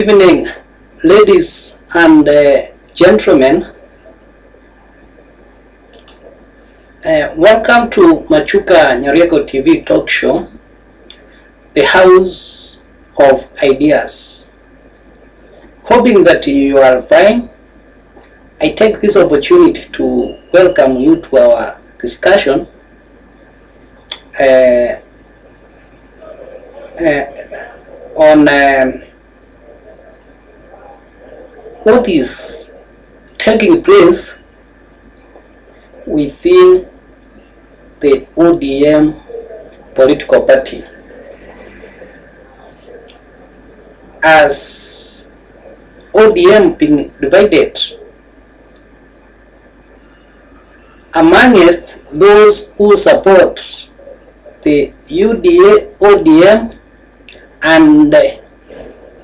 Good evening, ladies and gentlemen. Welcome to Machuka Nyarieko TV talk show, the house of ideas. Hoping that you are fine, I take this opportunity to welcome you to our discussion on what is taking place within the ODM political party. As ODM being divided amongst those who support the UDA ODM and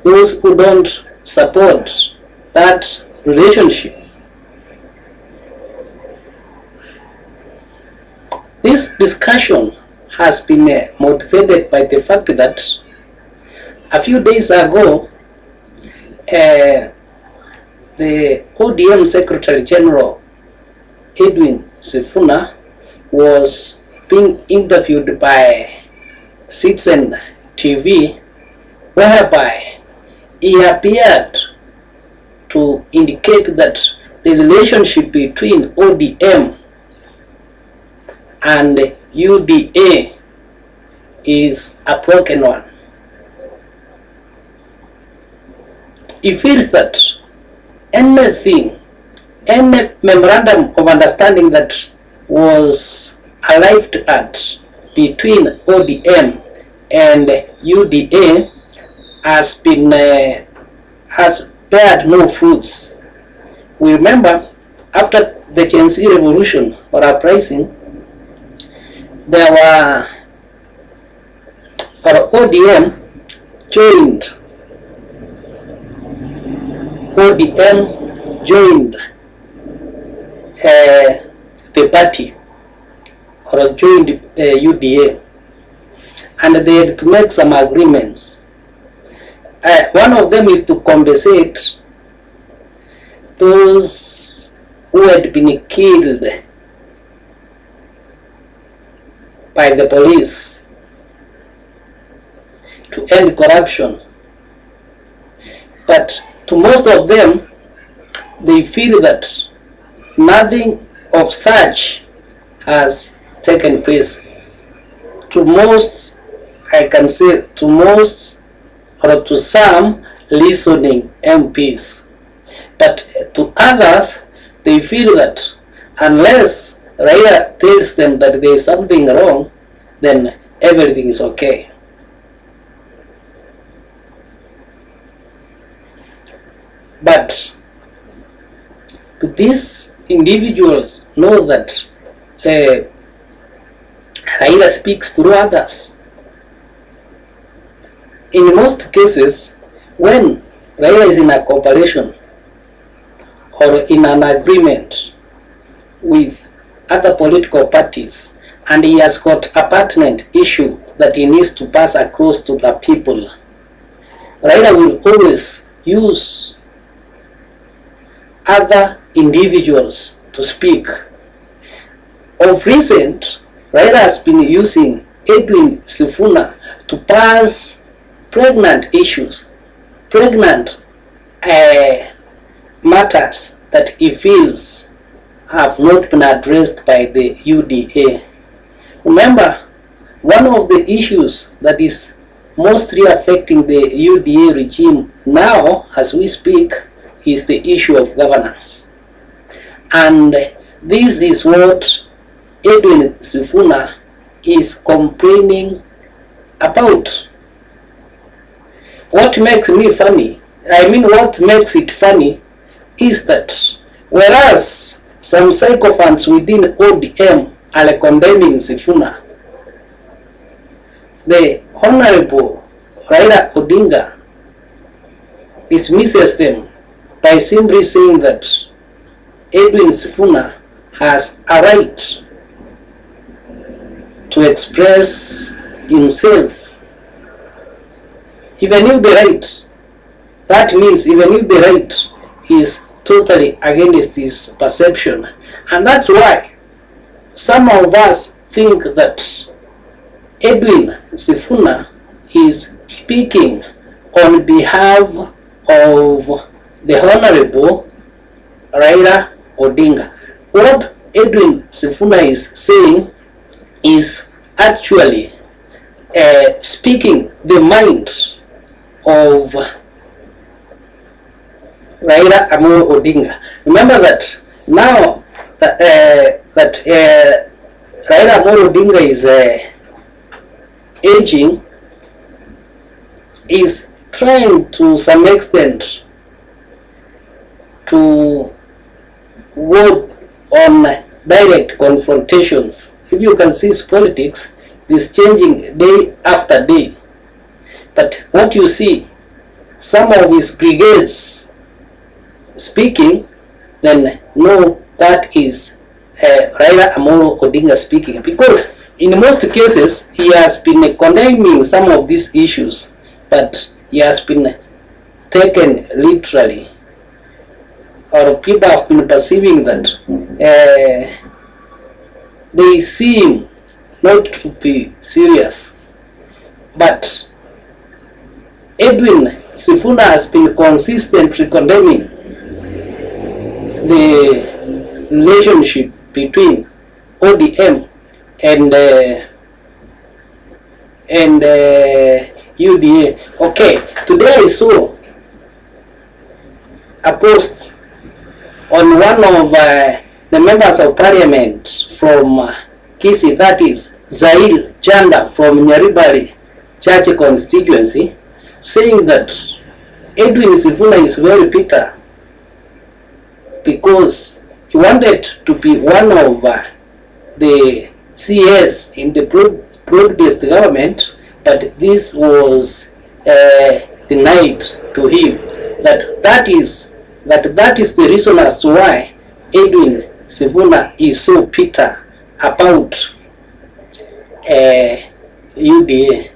those who don't support that relationship. This discussion has been motivated by the fact that a few days ago the ODM Secretary General Edwin Sifuna was being interviewed by Citizen TV, whereby he appeared to indicate that the relationship between ODM and UDA is a broken one. He feels that any memorandum of understanding that was arrived at between ODM and UDA has beared no fruits. We remember after the Gen Z revolution or uprising, there were ODM joined the party or joined UDA, and they had to make some agreements. One of them is to compensate those who had been killed by the police, to end corruption. But to most of them, they feel that nothing of such has taken place. To most, I can say to most or to some listening MPs, but to others, they feel that unless Raila tells them that there is something wrong, then everything is okay. But these individuals know that Raila speaks through others. In most cases, when Raila is in a cooperation or in an agreement with other political parties and he has got a pertinent issue that he needs to pass across to the people, Raila will always use other individuals to speak. Of recent, Raila has been using Edwin Sifuna to pass pregnant issues, pregnant matters that he feels have not been addressed by the UDA. Remember, one of the issues that is mostly affecting the UDA regime now as we speak is the issue of governance. And this is what Edwin Sifuna is complaining about. What makes me funny, what makes it funny is that whereas some sycophants within ODM are condemning Sifuna, the Honorable Raila Odinga dismisses them by simply saying that Edwin Sifuna has a right to express himself. Even if the right That means even if the right is totally against his perception. And that's why some of us think that Edwin Sifuna is speaking on behalf of the Honorable Raila Odinga. What Edwin Sifuna is saying is actually speaking the mind of Raila Amolo Odinga. Remember that now that Raila Amolo Odinga is aging, is trying to some extent to go on direct confrontations. If you can see, politics is changing day after day. But what you see, some of his brigades speaking, then no, that is Raila Amolo Odinga speaking, because in most cases he has been condemning some of these issues, but he has been taken literally, or people have been perceiving that they seem not to be serious. But Edwin Sifuna has been consistently condemning the relationship between ODM and UDA. Okay, today I saw a post on one of the members of parliament from Kisii, that is Zail Janda from Nyaribari Church constituency, saying that Edwin Sifuna is very bitter because he wanted to be one of the CS in the broad-based government, but this was denied to him. That is the reason as to why Edwin Sifuna is so bitter about UDA.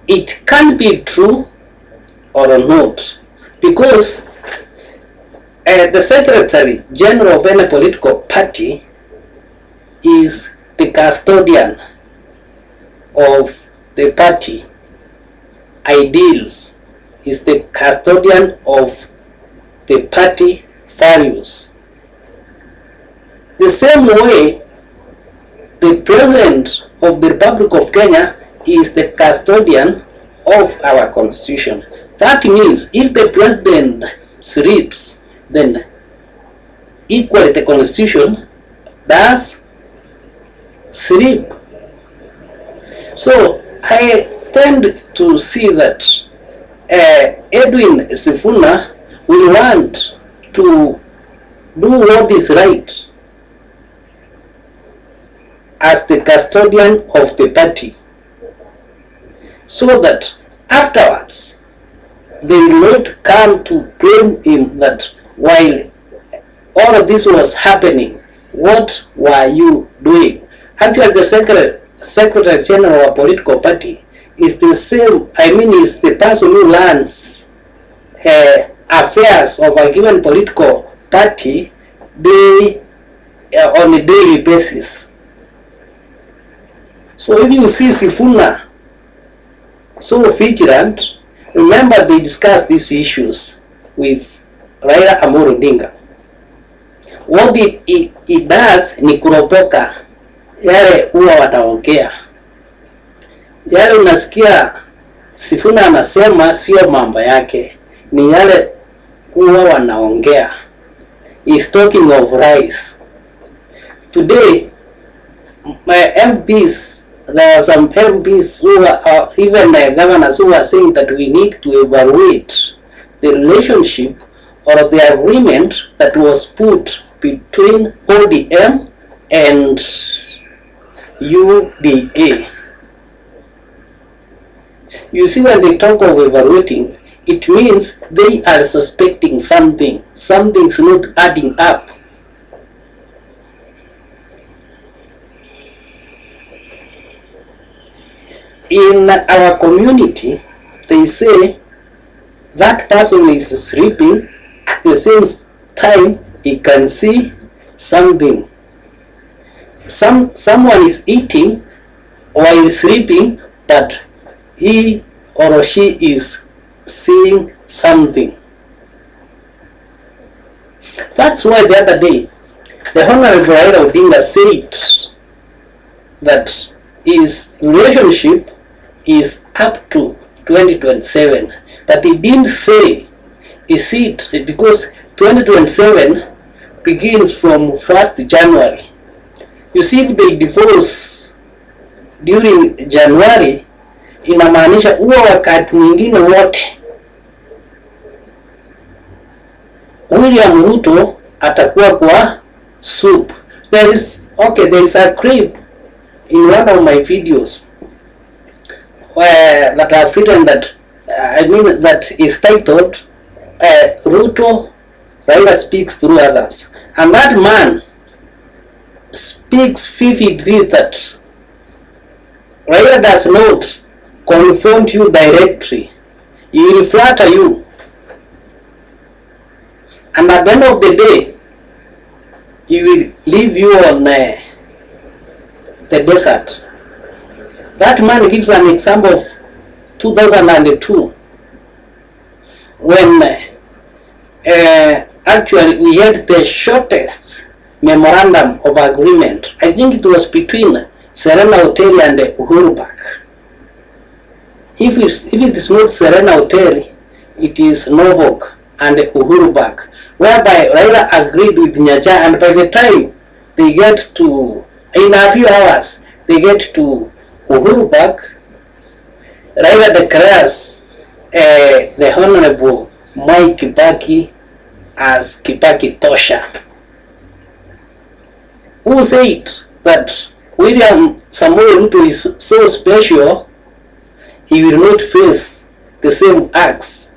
It can be true or not, because the Secretary General of any political party is the custodian of the party ideals, is the custodian of the party values. The same way, the President of the Republic of Kenya is the custodian of our constitution. That means if the President sleeps, then equally the constitution does sleep. So I tend to see that Edwin Sifuna will want to do what is right as the custodian of the party, so that afterwards they will not come to blame him that while all of this was happening, what were you doing? Actually, the Secretary General of a political party is the same, is the person who learns affairs of a given political party on a daily basis. So if you see Sifuna so vigilant, remember they discussed these issues with Raila Amolo Odinga. What he does ni kuropoka yale huwa wataongea. Yale unasikia Sifuna anasema sio mambo yake, ni yale huwa wanaongea. He's talking of rice. Today, my MPs, there are some MPs who are, even governors who are saying that we need to evaluate the relationship or the agreement that was put between ODM and UDA. You see, when they talk of evaluating, it means they are suspecting something. Something's not adding up. In our community, they say that person is sleeping, at the same time he can see something. Someone is eating while sleeping, but he or she is seeing something. That's why the other day the Honorable Raila Odinga said that his relationship is up to 2027, but he didn't say is it because 2027 begins from 1st January. You see, if they divorce during January, inamaanisha huo wakati mwingine wote Wlliamu Ruto atakuwa kwa soup. There is a clip in one of my videos that I've written that that is titled Ruto Raila speaks through others, and that man speaks vividly that Raila does not confront you directly, he will flatter you, and at the end of the day he will leave you on the desert. That man gives an example of 2002 when actually we had the shortest memorandum of agreement. I think it was between Serena Hotel and Uhuru Park. If it is not Serena Hotel, it is Novok and Uhuru Park, whereby Raila agreed with Nyaja, and by the time they get to, in a few hours, they get to Uhuru Park, Raila declares the Honorable Moi Kibaki as Kibaki Tosha, who said that William Samoei Ruto is so special, he will not face the same acts.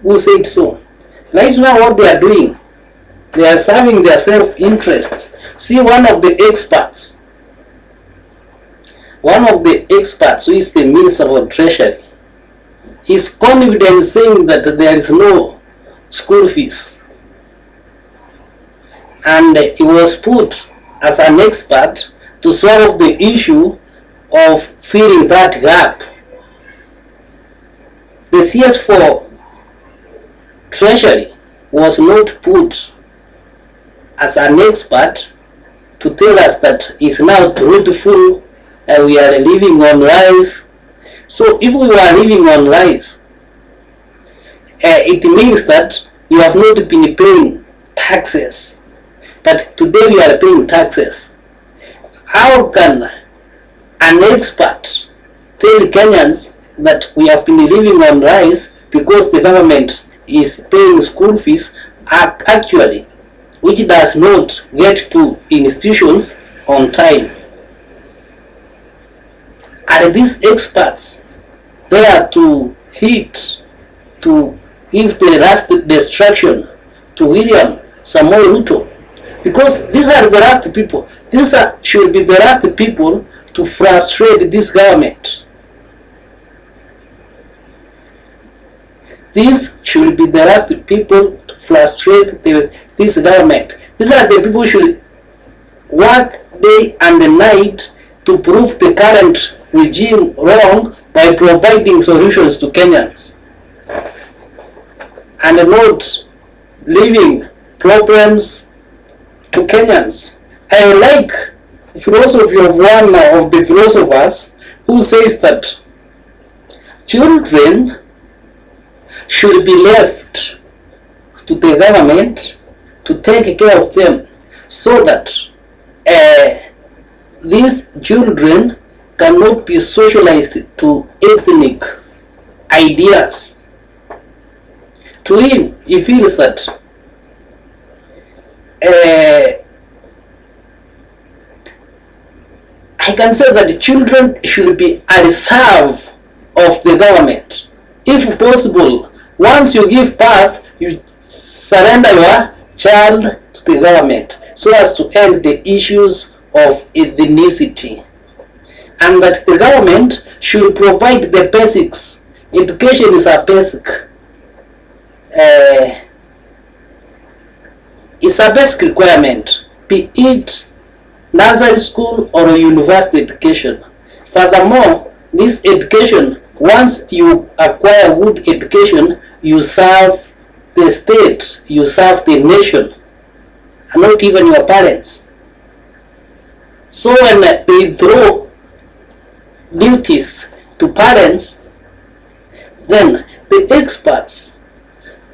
Who said so? Right now what they are doing, they are serving their self-interest. See, one of the experts who is the Minister of Treasury is confident saying that there is no school fees, and he was put as an expert to solve the issue of filling that gap. The CS for Treasury was not put as an expert to tell us that it's now truthful and we are living on lies. So if we were living on lies, it means that we have not been paying taxes, but today we are paying taxes. How can an expert tell Kenyans that we have been living on lies because the government is paying school fees actually, which does not get to institutions on time? Are these experts there to hit, to give the last destruction to William Samoei Ruto? Because these are the last people. These should be the last people to frustrate this government. These should be the last people to frustrate this government. These are the people who should work day and night to prove the current regime wrong by providing solutions to Kenyans, and not leaving problems to Kenyans. I like the philosophy of one of the philosophers who says that children should be left to the government to take care of them, so that these children cannot be socialized to ethnic ideas. To him, he feels that I can say that the children should be a reserve of the government. If possible, once you give birth, you surrender your child to the government so as to end the issues of ethnicity. and that the government should provide the basics. Education is a basic. It's a basic requirement, be it nursery school or university education. Furthermore, this education, once you acquire good education, you serve the state, you serve the nation, and not even your parents. So when they throw duties to parents, then the experts,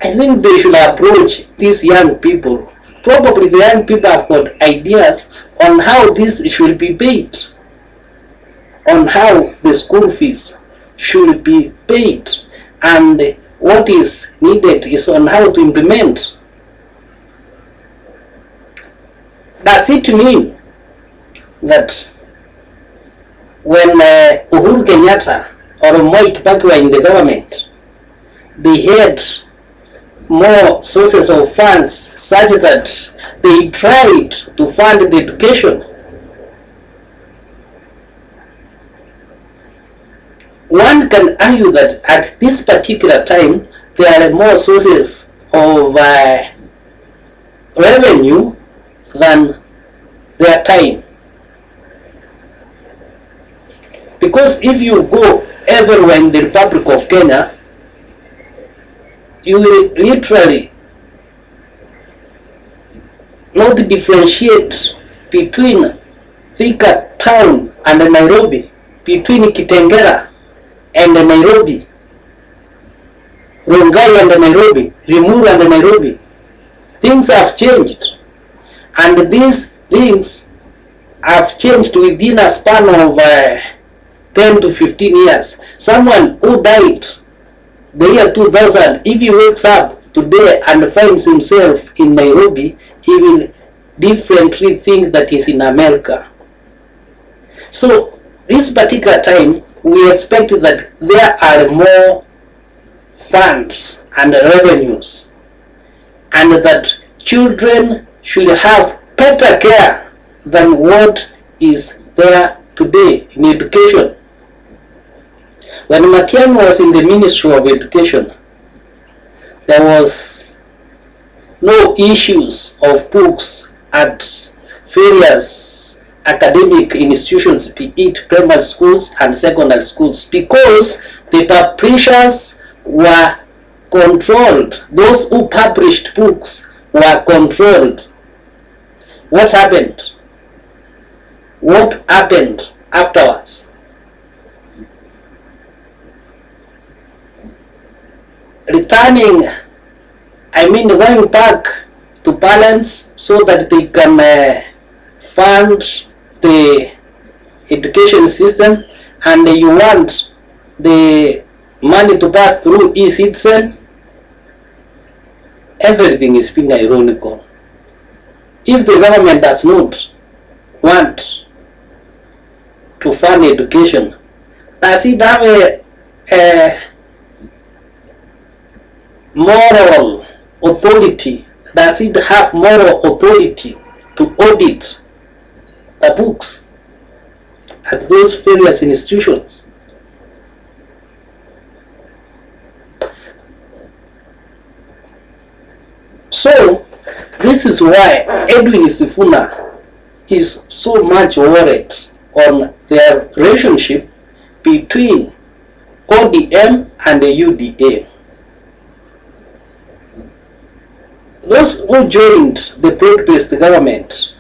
I think they should approach these young people. Probably the young people have got ideas on how this should be paid, on how the school fees should be paid, and what is needed is on how to implement. Does it mean that when Uhuru Kenyatta or Moi Kibaki were in the government, they had more sources of funds such that they tried to fund the education? One can argue that at this particular time there are more sources of revenue than their time. Because if you go everywhere in the Republic of Kenya, you will literally not differentiate between Thika town and Nairobi, between Kitengela and Nairobi, Rongai and Nairobi, Limuru and Nairobi. Things have changed, and these things have changed within a span of 10 to 15 years. Someone who died the year 2000, if he wakes up today and finds himself in Nairobi, he will differently think that he's in America. So this particular time, we expect that there are more funds and revenues, and that children should have better care than what is there today in education. When Matiang'i was in the Ministry of Education, there was no issues of books at various academic institutions, be it primary schools and secondary schools, because the publishers were controlled. Those who published books were controlled. What happened? What happened afterwards? Returning, going back to parents so that they can fund the education system, and you want the money to pass through e-citizen. Everything is being ironical. If the government does not want to fund education, does it have a moral authority? Does it have moral authority to audit the books at those various institutions? So this is why Edwin Sifuna is so much worried on their relationship between ODM and the UDA. Those who joined the broad-based government,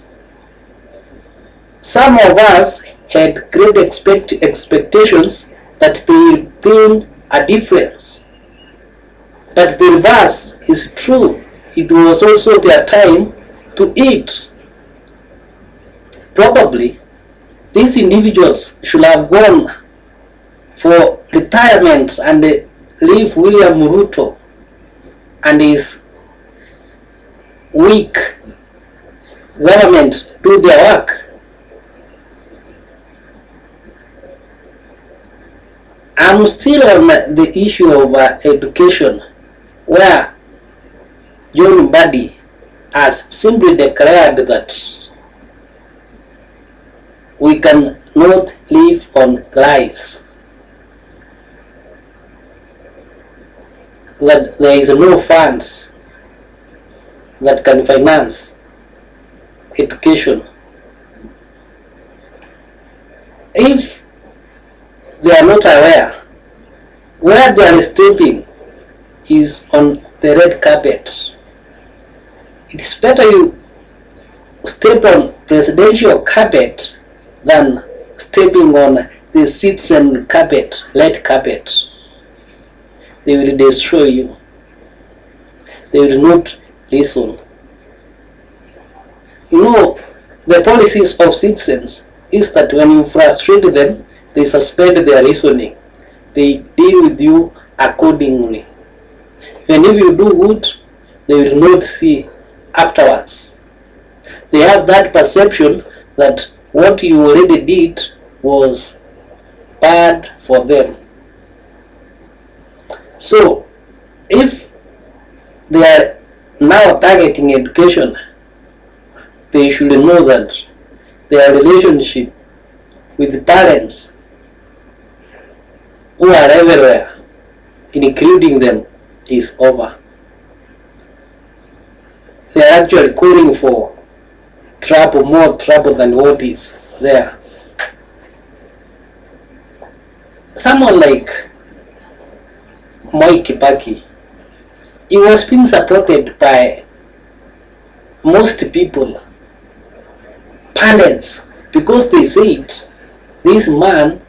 some of us had great expectations that they will bring a difference. But the reverse is true. It was also their time to eat. Probably these individuals should have gone for retirement and leave Wlliamu Ruto and his weak government do their work. I'm still on the issue of education, where John Mbadi has simply declared that we can not live on lies. That there is no funds that can finance education. If they are not aware, where they are stepping is on the red carpet. It's better you step on presidential carpet than stepping on the citizen carpet, red carpet. They will destroy you. They will not listen. You know, the policies of citizens is that when you frustrate them, they suspend their reasoning. They deal with you accordingly. And if you do good, they will not see afterwards. They have that perception that what you already did was bad for them. So, if they are now targeting education, they should know that their relationship with parents who are everywhere, including them, is over. They are actually calling for trouble, more trouble than what is there. Someone like Moi Kibaki, he was being supported by most people, parents, because they said this man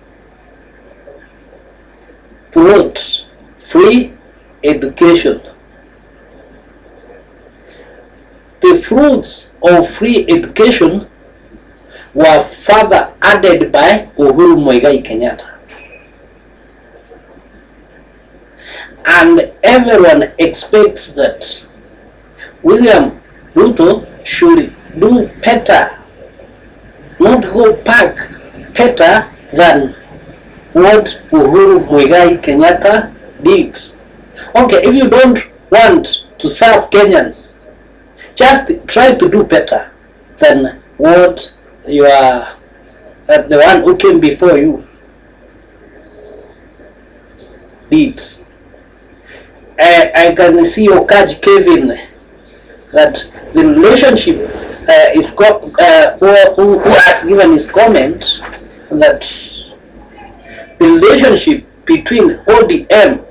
brought free education. The fruits of free education were further added by Uhuru Muigai Kenyatta. And everyone expects that Wlliamu Ruto should do better, not go back better than what Uhuru Muigai Kenyatta did. Okay, if you don't want to serve Kenyans, just try to do better than what you are, the one who came before you did. I can see Okaji Kevin that the relationship who has given his comment that the relationship between ODM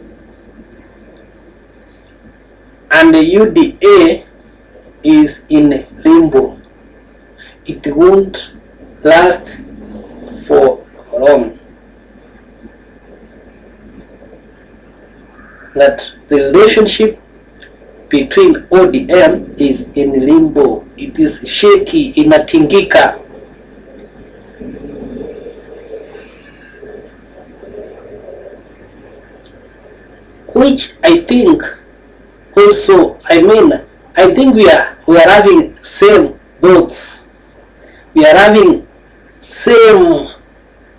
and the UDA is in limbo. It won't last for long. That the relationship between ODM is in limbo. It is shaky, inatingika. Which I think also, I think we are having same thoughts. We are having same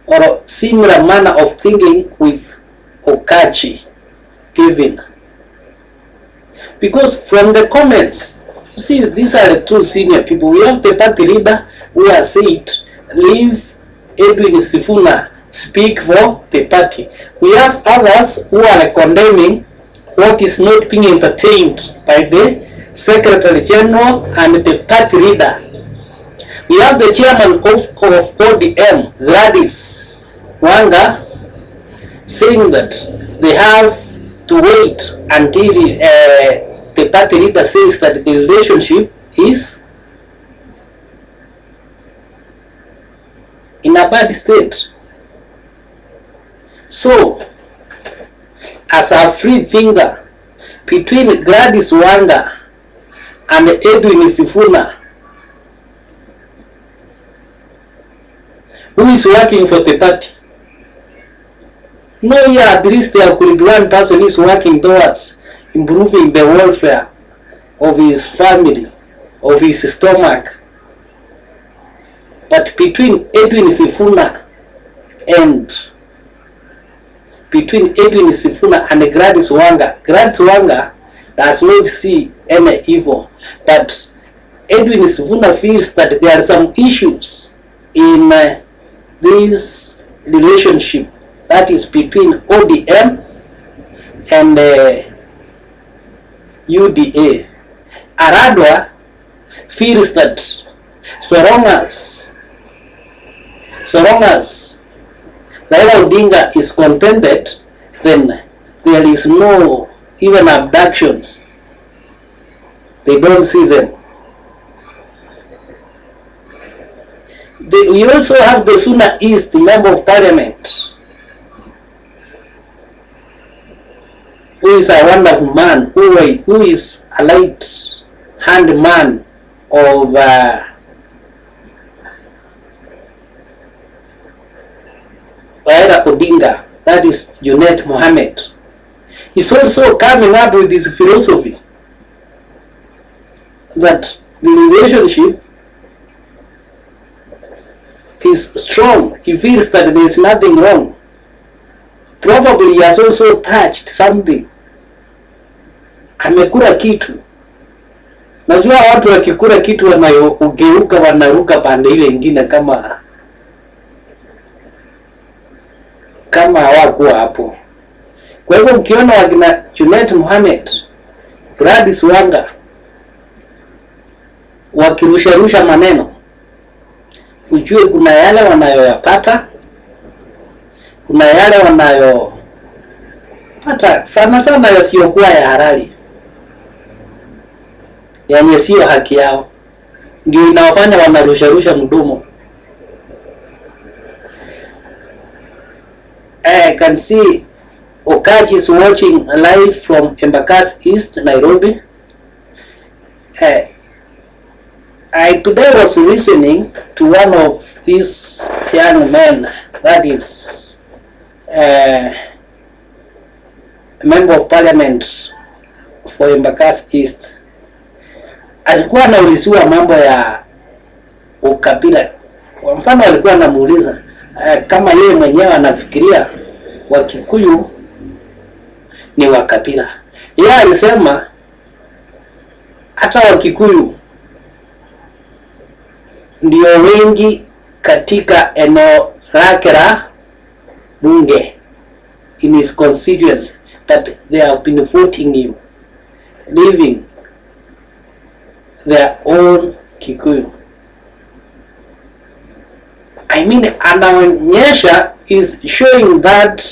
or similar manner of thinking with Okachi Kevin. Because from the comments, you see, these are the two senior people. We have the party leader who has said, leave Edwin Sifuna speak for the party. We have others who are condemning what is not being entertained by the Secretary General and the party leader. We have the chairman of ODM, Gladys Wanga, saying that they have to wait until the party leader says that the relationship is in a bad state. So, as a free thinker between Gladys Wanga and Edwin Sifuna, who is working for the party? No, yeah, at least there could be one person who is working towards improving the welfare of his family, of his stomach. But between Edwin Sifuna and Gladys Wanga does not see any evil. But Edwin Sifuna feels that there are some issues in this relationship that is between ODM and UDA. Aradwa feels that so long as Raila Odinga is contented, then there is no even abductions. They don't see them. We also have the Sifuna East Member of Parliament, who is a wonderful man, who is a light hand man of Raila Odinga, that is Junet Mohammed. He's also coming up with this philosophy that the relationship is strong. He feels that there is nothing wrong. Probably he has also touched something. Amekula kitu. Najua watu wakikula kitu wanaogeuka wanaruka pande ile ingine kama hawakuwa hapo. Kwa hivyo ukiona wakina Junet Mohammed, Gladys Wanga wakirusha maneno, ujue kuna yale wanayoyapata, kuna yale wanayopata sana yasiyokuwa ya halali, yani sio haki yao, ndio inawafanya wanarusha mdomo. I can see Okachi is watching live from Embakasi East, Nairobi. I today was listening to one of these young men, that is a member of parliament for Embakasi East. Alikuwa anaulizwa mambo ya ukabila. Kwa mfano alikuwa anamuuliza kama yeye mwenyewe anafikiria Wakikuyu ni wakabila. Yeye alisema hata Wakikuyu ndio wengi katika eneo lake la bunge, in his constituency, but they have been voting him, leaving their own Kikuyu. I mean, anaonyesha is showing that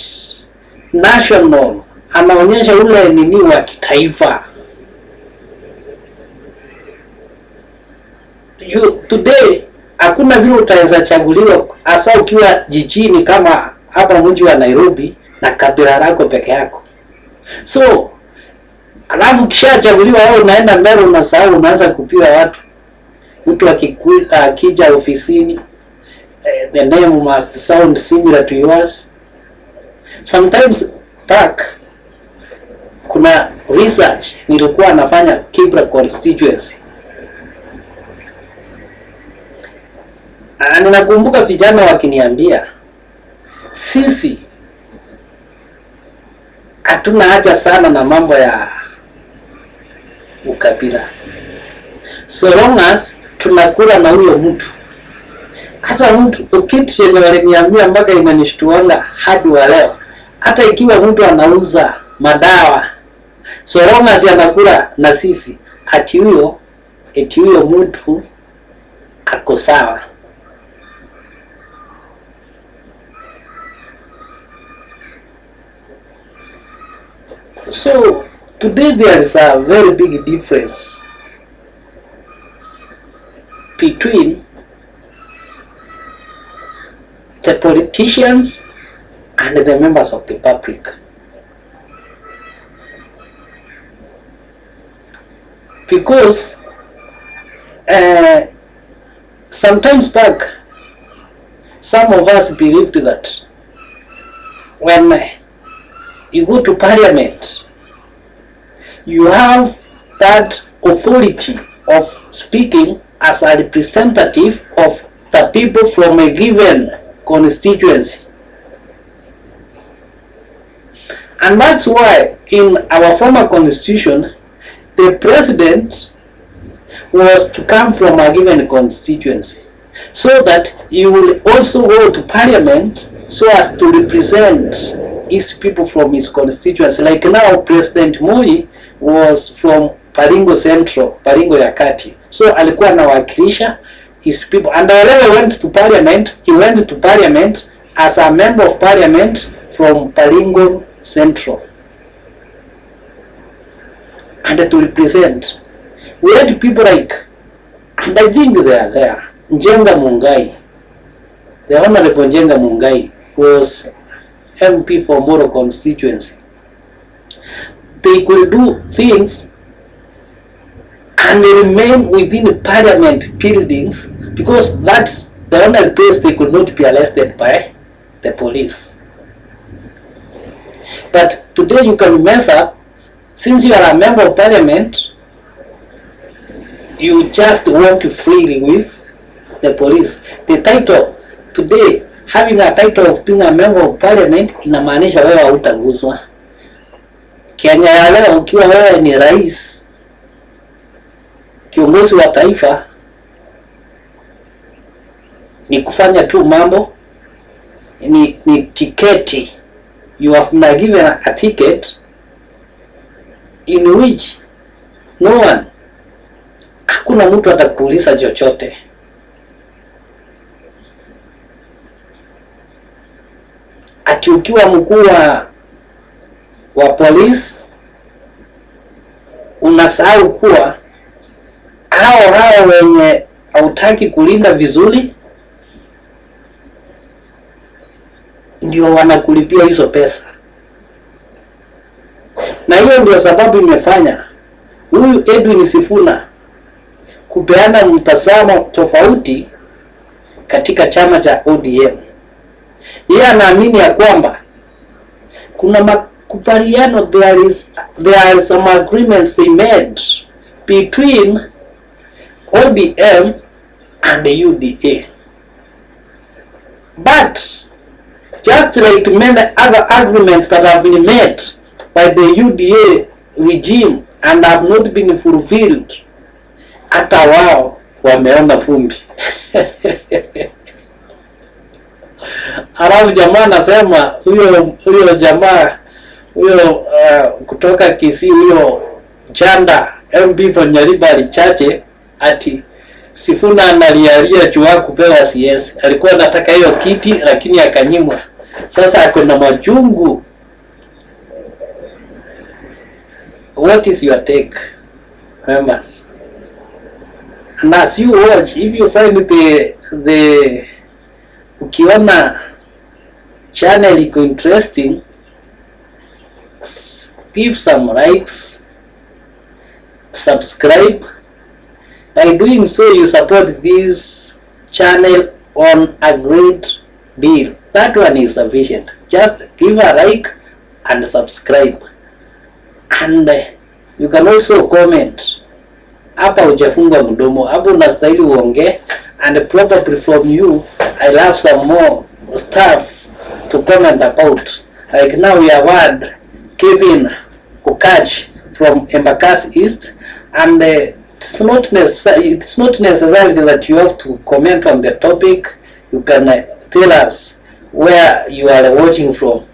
national, anaonyesha ule nini wa kitaifa. Today hakuna vile utaweza chaguliwa hasa ukiwa jijini kama hapa mji wa Nairobi na kabila lako peke yako. So alafu kishachaguliwa wewe unaenda mbele, unasahau, unaanza kupiga watu. Mtu akija ofisini, the name must sound similar to yours. Sometimes back kuna research nilikuwa nafanya Kibra constituency. Ninakumbuka vijana wakiniambia sisi hatuna haja sana na mambo ya ukabila, so long as tunakula na huyo mtu. Hata mtu kitu chenye waliniambia mpaka inanishtuanga hadi wa leo, hata ikiwa mtu anauza madawa, so long as anakula na sisi, eti huyo mtu ako sawa. So today there is a very big difference between the politicians and the members of the public. Because sometimes back, some of us believed that when you go to parliament, you have that authority of speaking as a representative of the people from a given constituency. And that's why in our former constitution, the president was to come from a given constituency, so that he will also go to parliament so as to represent his people from his constituency. Like now President Moi was from Baringo Central, Baringo ya Kati. So alikuwa anawakilisha his people, and Raila went to parliament. He went to parliament as a member of parliament from Baringo Central, and to represent. We had people like, and I think they are there, Njenga Mungai, the Honorable Njenga Mungai was MP for Moro constituency. They could do things and they remain within parliament buildings, because that's the only place they could not be arrested by the police. But today you can mess up, since you are a member of parliament, you just walk freely with the police. The title today, having a title of being a member of parliament, inamaanisha wewe hautaguswa. Kenya ya leo ukiwa wewe ni rais, kiongozi wa taifa, ni kufanya tu mambo, ni tiketi. You have been given a ticket in which no one, hakuna mtu atakuuliza chochote. Ati ukiwa mkuu wa polisi unasahau kuwa hao wenye hautaki kulinda vizuri ndio wanakulipia hizo pesa. Na hiyo ndio sababu imefanya huyu Edwin Sifuna kupeana mtazamo tofauti katika chama cha ODM. Yeye anaamini ya kwamba kuna makubaliano, there are some agreements they made between ODM and the UDA. But just like many other agreements that have been made by the UDA regime and have not been fulfilled, hata wao wameona vumbi. Halafu jamaa anasema huyo jamaa kutoka Kisii, huyo Chanda MP for Nyaribari Chache, ati Sifuna analialia jua kupewa CS. Alikuwa anataka hiyo kiti lakini akanyimwa. Sasa ako na majungu. What is your take, members? And as you watch, if you find the ukiona channel iko interesting, give some likes, subscribe. By doing so, you support this channel on a great deal. That one is sufficient. Just give a like and subscribe. And you can also comment. Hapa hujafungwa mdomo, hapo unastahili uongee, and probably from you I'll have some more stuff to comment about. Like now we have had Kevin Okach from Embakasi East, and it's not necessary that you have to comment on the topic. You can tell us where you are watching from.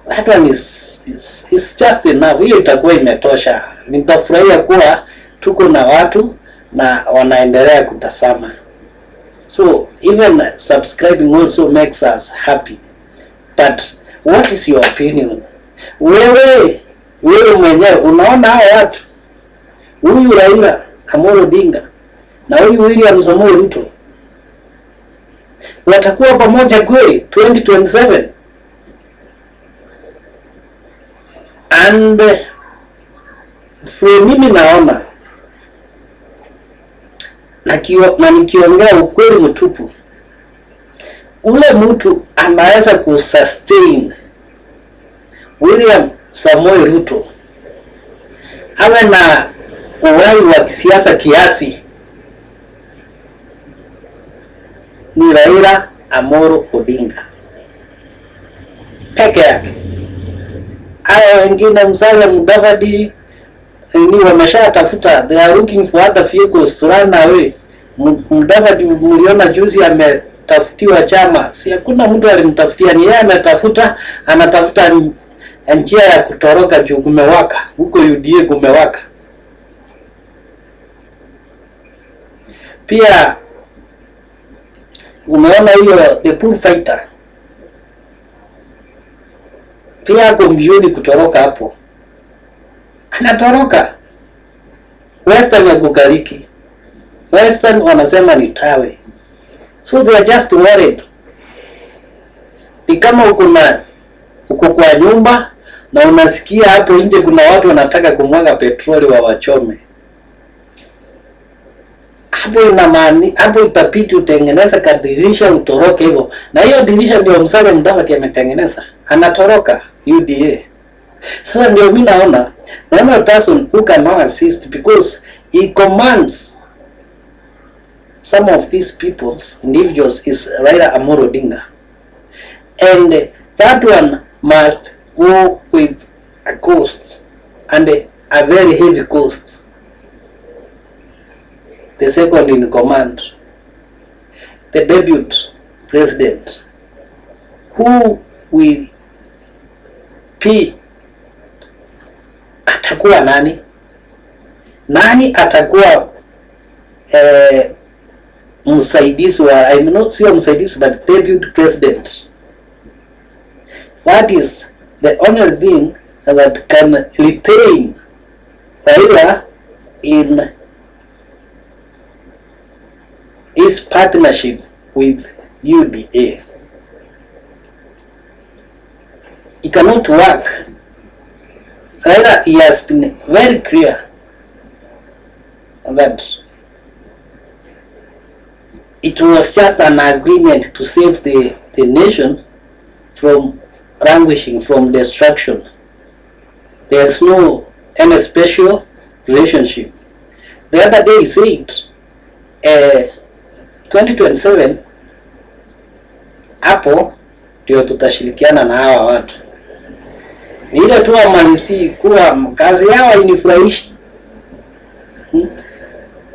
That one is just enough. Hiyo itakuwa imetosha. Nitafurahia kuwa tuko na watu na wanaendelea kutazama. So even subscribing also makes us happy. But what is your opinion? Wewe mwenyewe unaona hao watu, huyu Raila Amolo Odinga na huyu Wlliamu Ruto watakuwa pamoja kweli 2027? And mimi naona na nikiongea ukweli mtupu, ule mtu anaweza kusustain Wlliamu Ruto awe na uhai wa kisiasa kiasi ni Raila Amolo Odinga peke yake. Hao wengine Musalia Mudavadi ni wameshatafuta, they are looking for other vehicles to run away. Mudavadi mliona juzi kutafutiwa chama. Si hakuna mtu alimtafutia, ni yeye anatafuta njia ya kutoroka juu kumewaka. Huko UDA kumewaka. Pia umeona hiyo the pool fighter. Pia ako mbioni kutoroka hapo. Anatoroka. Western ya kukaliki. Western wanasema ni tawe. So they are just worried. Ni kama uko kwa nyumba na unasikia hapo nje kuna watu wanataka kumwaga petroli wawachome. Hapo itabidi utengeneza kadirisha utoroke hivyo. Na hiyo dirisha ndio Musalia Mudavadi ametengeneza. Anatoroka UDA. Sasa ndio mimi naona the only person who can now assist, because he commands some of these individuals is Raila Amolo Odinga. And that one must go with a cost, and a very heavy cost. The second in command, the deputy president, who will be, atakuwa nani? Nani atakuwa msaidizi wa, sio msaidizi but deputy president. That is the only thing that can retain Raila in his partnership with UDA. It cannot work. Raila, he has been very clear that it was just an agreement to save the nation from languishing, from destruction. There is no any special relationship. The other day he said 2027 hapo ndio tutashirikiana na hawa watu. Ni ile tu amalisi kuwa kazi yao inifurahishi.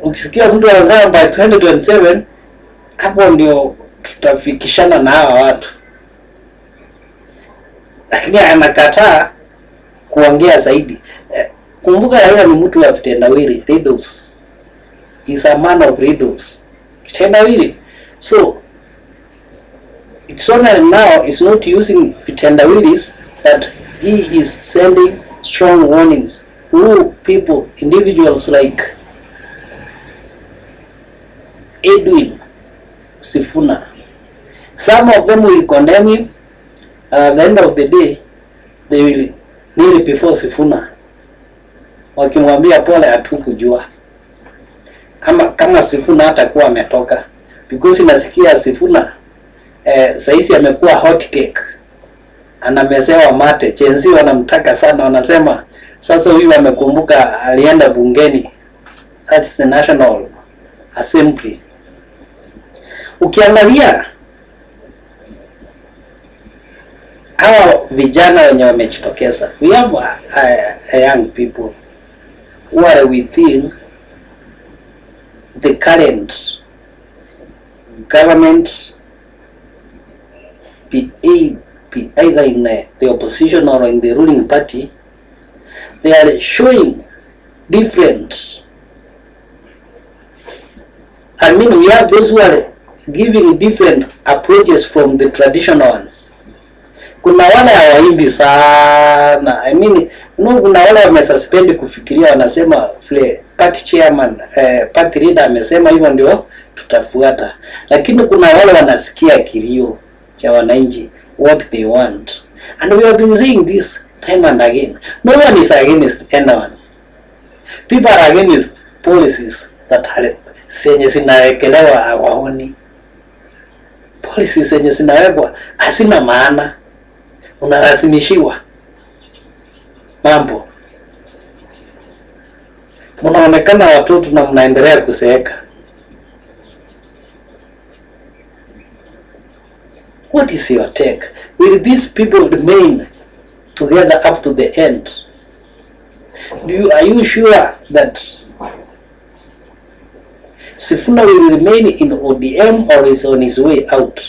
Ukisikia mtu anasema by 2027 hapo ndio tutafikishana na hawa watu, lakini anakataa kuongea zaidi. Kumbuka Raila ni mtu wa vitendawili, riddles. Is a man of riddles. Vitendawili. So it's only now is not using vitendawilis that he is sending strong warnings through people, individuals like Edwin Sifuna. Some of them will condemn him. At the end of the day, they will kneel before Sifuna, wakimwambia pole, hatukujua. Kama Sifuna hatakuwa ametoka, because nasikia Sifuna saisi amekuwa hot cake, anamesewa mate. Chenzi wanamtaka sana, wanasema sasa huyu amekumbuka alienda bungeni, that's the National Assembly. Ukiangalia hawa vijana wenye wamejitokeza, we have a young people who are within the current government, be either in the opposition or in the ruling party. They are showing different. We have those who are giving different approaches from the traditional ones. Kuna wale hawaimbi sana. Kuna wale wamesuspend kufikiria, wanasema party chairman, party leader amesema hivyo ndio tutafuata. Lakini kuna wale wanasikia kilio cha wananchi, what they want. And we have been saying this time and again. No one is against anyone. People are against policies that are senye zinawekelewa hawaoni. Policies senye zinawekwa hasina maana. Unarasimishiwa mambo. Mnaonekana watoto na mnaendelea kuseeka. What is your take? Will these people remain together up to the end? Are you sure that Sifuna will remain in ODM or is on his way out?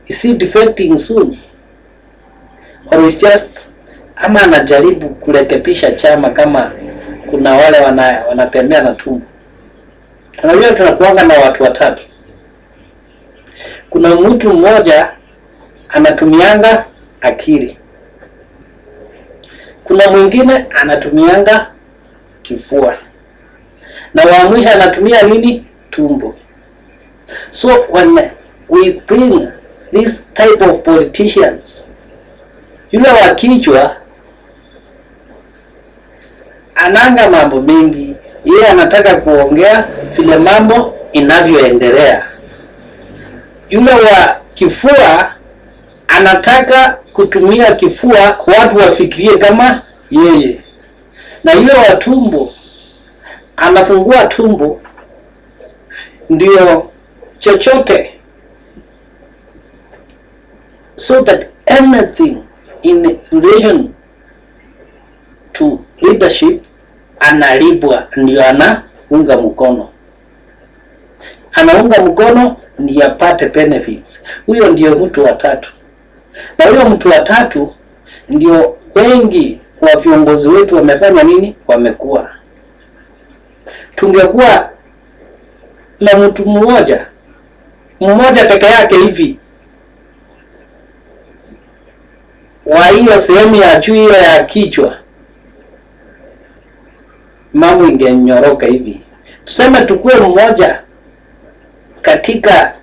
Is he defecting soon? Or is just ama anajaribu kurekebisha chama kama kuna wale wanatembea na tumbo? Unajua tunakuanga na watu watatu. Kuna mtu mmoja anatumianga akili. Kuna mwingine anatumianga kifua. Na wa mwisho anatumia nini? Tumbo. So when we bring this type of politicians, yule wa kichwa ananga mambo mengi, yeye anataka kuongea vile mambo inavyoendelea. Yule wa kifua anataka kutumia kifua watu wafikirie kama yeye. Na yule wa tumbo anafungua tumbo ndio chochote, so that anything in relation to leadership analibwa, ndio anaunga mkono. Anaunga mkono ndio apate benefits. Huyo ndio mtu wa tatu. Na huyo mtu wa tatu ndio wengi wa viongozi wetu wamefanya nini? Wamekuwa. Tungekuwa na mtu mmoja peke yake hivi wa hiyo sehemu ya juu hiyo ya kichwa, mambo ingenyoroka hivi. Tuseme tukue mmoja katika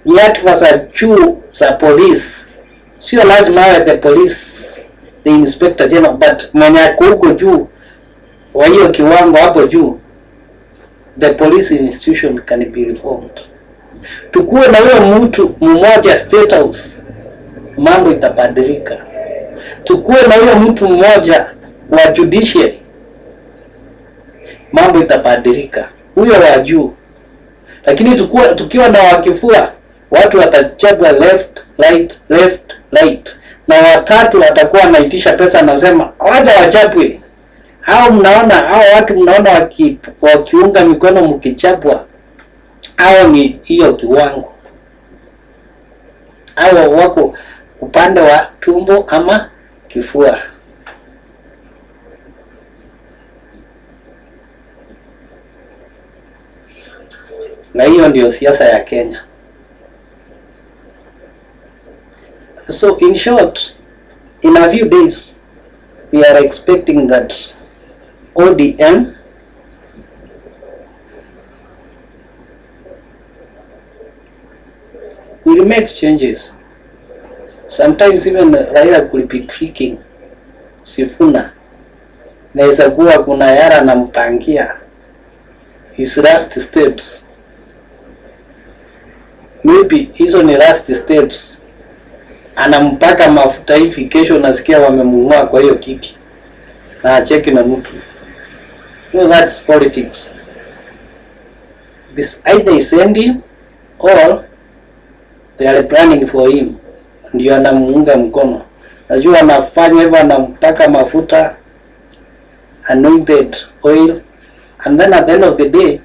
nyadhifa za juu za polisi. Sio lazima awe the police, the inspector general, but mwenye huko juu wa hiyo kiwango hapo juu, the police institution can be reformed. Tukue na huyo mtu mmoja State House, mambo itabadilika. Tukue na huyo mtu mmoja kwa judiciary, mambo itabadilika. Huyo wa juu. Lakini tukiwa na wakifua, watu watachagua left right, na watatu watakuwa wanaitisha pesa, nasema wacha wachapwe. Hao mnaona, hao watu mnaona wakiunga mikono mkichapwa, hao ni hiyo kiwango. Hao wako upande wa tumbo ama kifua. Na hiyo ndio siasa ya Kenya. So in short, in a few days we are expecting that ODM will make changes. Sometimes even Raila could be tricking Sifuna. Naweza kuwa kuna yara na mpangia his last steps. Maybe hizo ni last steps. Anampaka mafuta hivi, kesho nasikia wamemung'oa kwa hiyo kiti. Na acheki na mtu. You know, that's politics. This either is sending or they are planning for him. Ndio anamuunga mkono. Najua anafanya hivyo, anampaka mafuta, anointed oil, and then at the end of the day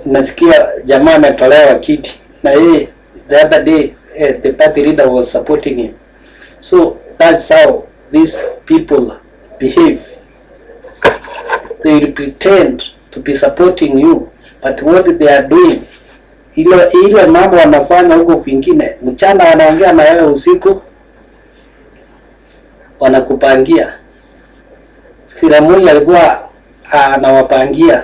nasikia jamaa ametolewa kiti. Na yeye the other day the party leader was supporting him. So that's how these people behave. They will pretend to be supporting you, but what they are doing, ile mambo wanafanya huko kwingine, mchana wanaongea na wewe, usiku wanakupangia. Filamu alikuwa anawapangia.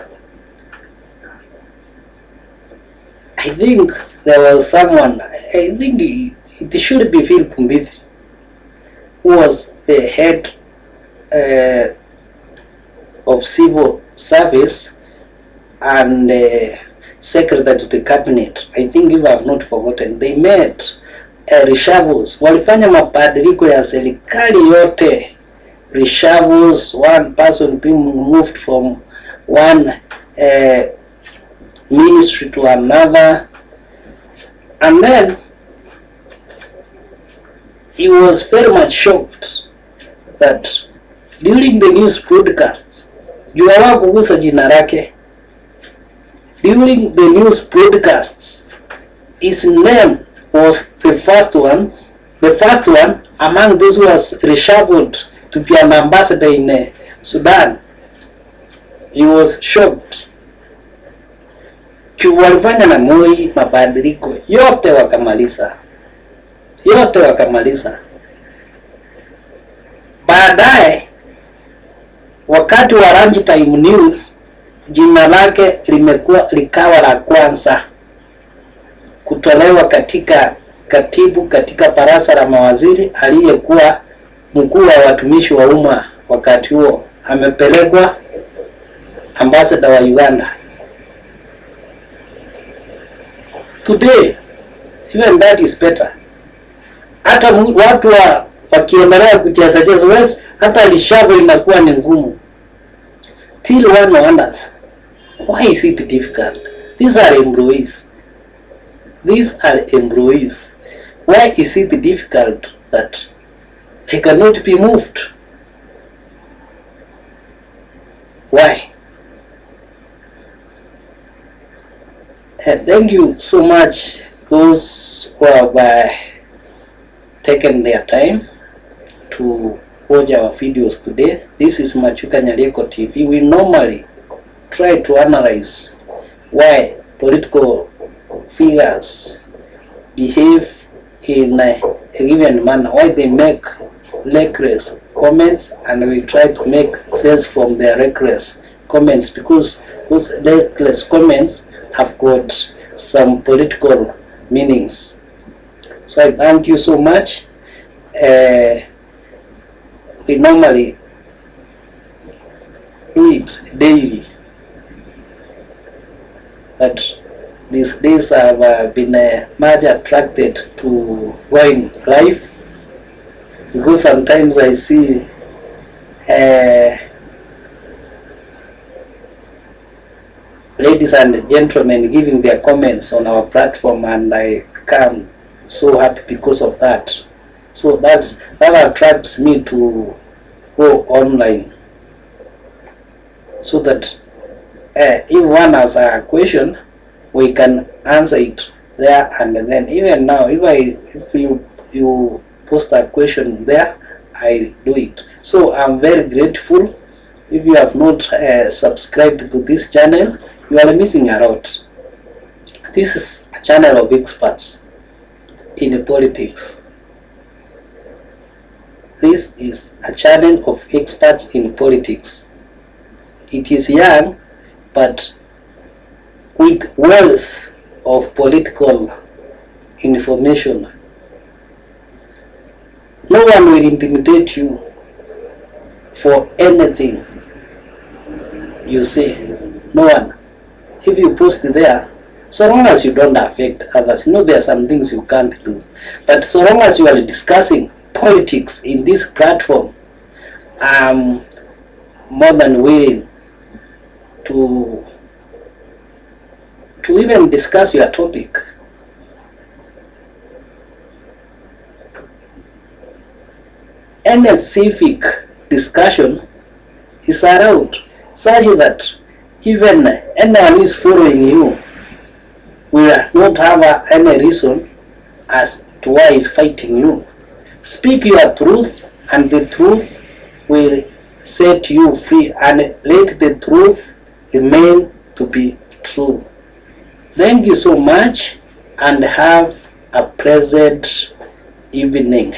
I think there was someone, I think it should be Philip Mbithi, who was the head of civil service and secretary to the cabinet. I think, if I have not forgotten, they met reshuffles. Walifanya mabadiliko ya serikali yote. Reshuffles, one person being moved from one ministry to another, and then he was very much shocked that during the news broadcasts, juu hawakugusa jina lake. During the news broadcasts, his name was the first one among those who was reshuffled to be an ambassador in Sudan. He was shocked. Walifanya na Moi mabadiliko yote wakamaliza. Baadaye wakati wa lunch time news, jina lake likawa la kwanza kutolewa katika katika baraza la mawaziri. Aliyekuwa mkuu wa watumishi wa umma wakati huo amepelekwa ambassador wa Uganda. Today, even that is better. Hata watu wakiendelea kucheza, hata lishago inakuwa ni ngumu. Till one wonders, why is it difficult? These are employees. Why is it difficult that they cannot be moved? Why? Thank you so much those who have taken their time to watch our videos today. This is Machuka Nyaleko TV. We normally try to analyze why political figures behave in a given manner, why they make reckless comments, and we try to make sense from their reckless comments, because those reckless comments have got some political meanings. So I thank you so much. We normally do it daily, but these days I've been much attracted to going live, because sometimes I see ladies and gentlemen giving their comments on our platform, and I become so happy because of that. So that attracts me to go online, so that if one has a question, we can answer it there and then. Even now, if you post a question there, I do it. So I'm very grateful. If you have not subscribed to this channel, you are missing out. This is a channel of experts in politics. This is a channel of experts in politics. It is young, but with wealth of political information. No one will intimidate you for anything you say. No one. If you post there, so long as you don't affect others, there are some things you can't do. But so long as you are discussing politics in this platform, I'm more than willing to even discuss your topic. Any civic discussion is allowed, such that even anyone who is following you will not have any reason as to why he's fighting you. Speak your truth, and the truth will set you free, and let the truth remain to be true. Thank you so much, and have a pleasant evening.